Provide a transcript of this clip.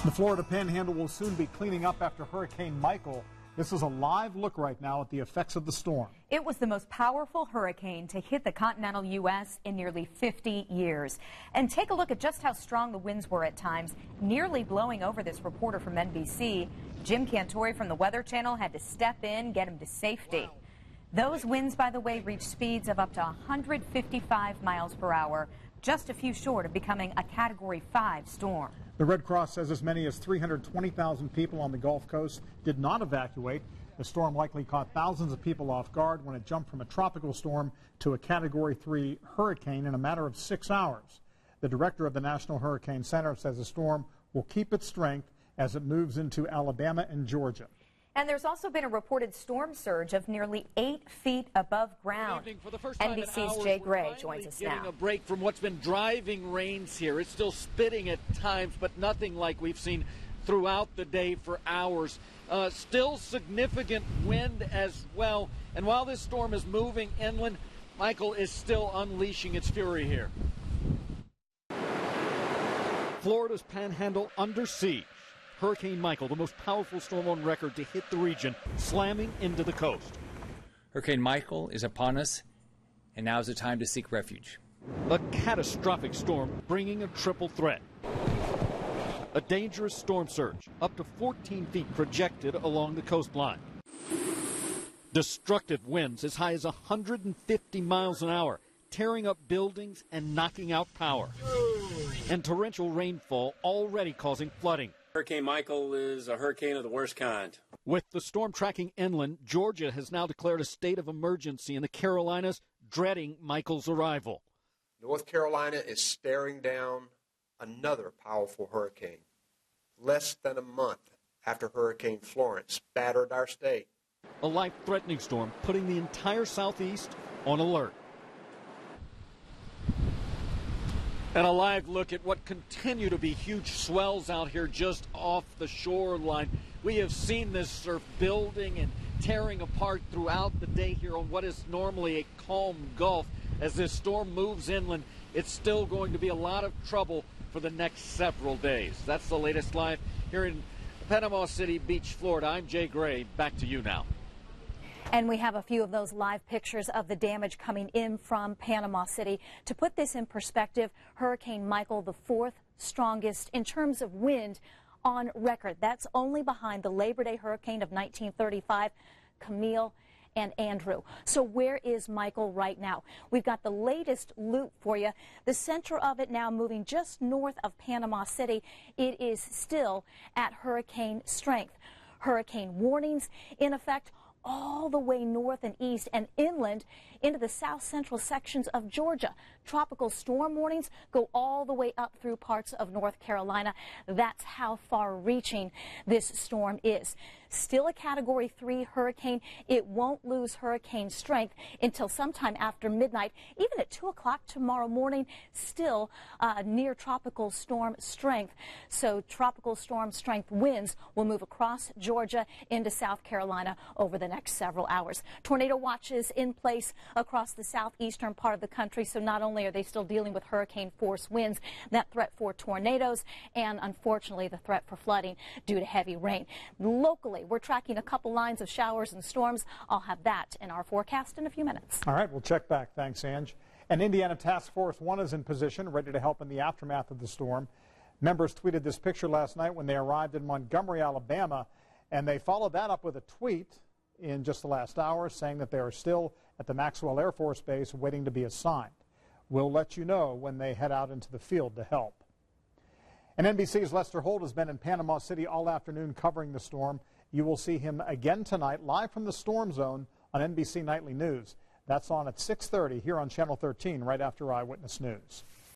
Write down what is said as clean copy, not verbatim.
The Florida Panhandle will soon be cleaning up after Hurricane Michael. This is a live look right now at the effects of the storm. It was the most powerful hurricane to hit the continental U.S. in nearly 50 years. And take a look at just how strong the winds were at times, nearly blowing over this reporter from NBC. Jim Cantori from the Weather Channel had to step in, get him to safety. Those winds, by the way, reached speeds of up to 155 miles per hour, just a few short of becoming a Category 5 storm. The Red Cross says as many as 320,000 people on the Gulf Coast did not evacuate. The storm likely caught thousands of people off guard when it jumped from a tropical storm to a Category 3 hurricane in a matter of 6 hours. The director of the National Hurricane Center says the storm will keep its strength as it moves into Alabama and Georgia. And there's also been a reported storm surge of nearly 8 feet above ground. NBC's Jay Gray joins us now. Getting a break from what's been driving rains here. It's still spitting at times, but nothing like we've seen throughout the day for hours. Still significant wind as well. And while this storm is moving inland, Michael is still unleashing its fury here. Florida's Panhandle under siege. Hurricane Michael, the most powerful storm on record to hit the region, slamming into the coast. Hurricane Michael is upon us, and now is the time to seek refuge. A catastrophic storm bringing a triple threat. A dangerous storm surge, up to 14 feet projected along the coastline. Destructive winds as high as 150 miles an hour, tearing up buildings and knocking out power. And torrential rainfall already causing flooding. Hurricane Michael is a hurricane of the worst kind. With the storm tracking inland, Georgia has now declared a state of emergency in the Carolinas, dreading Michael's arrival. North Carolina is staring down another powerful hurricane, less than a month after Hurricane Florence battered our state. A life-threatening storm putting the entire southeast on alert. And a live look at what continue to be huge swells out here just off the shoreline. We have seen this surf building and tearing apart throughout the day here on what is normally a calm Gulf. As this storm moves inland, it's still going to be a lot of trouble for the next several days. That's the latest live here in Panama City Beach, Florida. I'm Jay Gray. Back to you now. And we have a few of those live pictures of the damage coming in from Panama City. To put this in perspective, Hurricane Michael, the fourth strongest in terms of wind on record. That's only behind the Labor Day hurricane of 1935, Camille and Andrew. So where is Michael right now? We've got the latest loop for you. The center of it now moving just north of Panama City. It is still at hurricane strength. Hurricane warnings in effect all the way north and east and inland into the south central sections of Georgia. Tropical storm warnings go all the way up through parts of North Carolina. That's how far reaching this storm is. Still a Category 3 hurricane. It won't lose hurricane strength until sometime after midnight. Even at 2 o'clock tomorrow morning, still near tropical storm strength. So tropical storm strength winds will move across Georgia into South Carolina over the next several hours. Tornado watches in place across the southeastern part of the country. So not only are they still dealing with hurricane force winds, that threat for tornadoes and unfortunately the threat for flooding due to heavy rain. Locally, we're tracking a couple lines of showers and storms. I'll have that in our forecast in a few minutes. All right, we'll check back. Thanks, Ange. And Indiana Task Force 1 is in position, ready to help in the aftermath of the storm. Members tweeted this picture last night when they arrived in Montgomery, Alabama, and they followed that up with a tweet in just the last hour saying that they are still at the Maxwell Air Force Base waiting to be assigned. We'll let you know when they head out into the field to help. And NBC's Lester Holt has been in Panama City all afternoon covering the storm. You will see him again tonight live from the storm zone on NBC Nightly News. That's on at 6:30 here on Channel 13 right after Eyewitness News.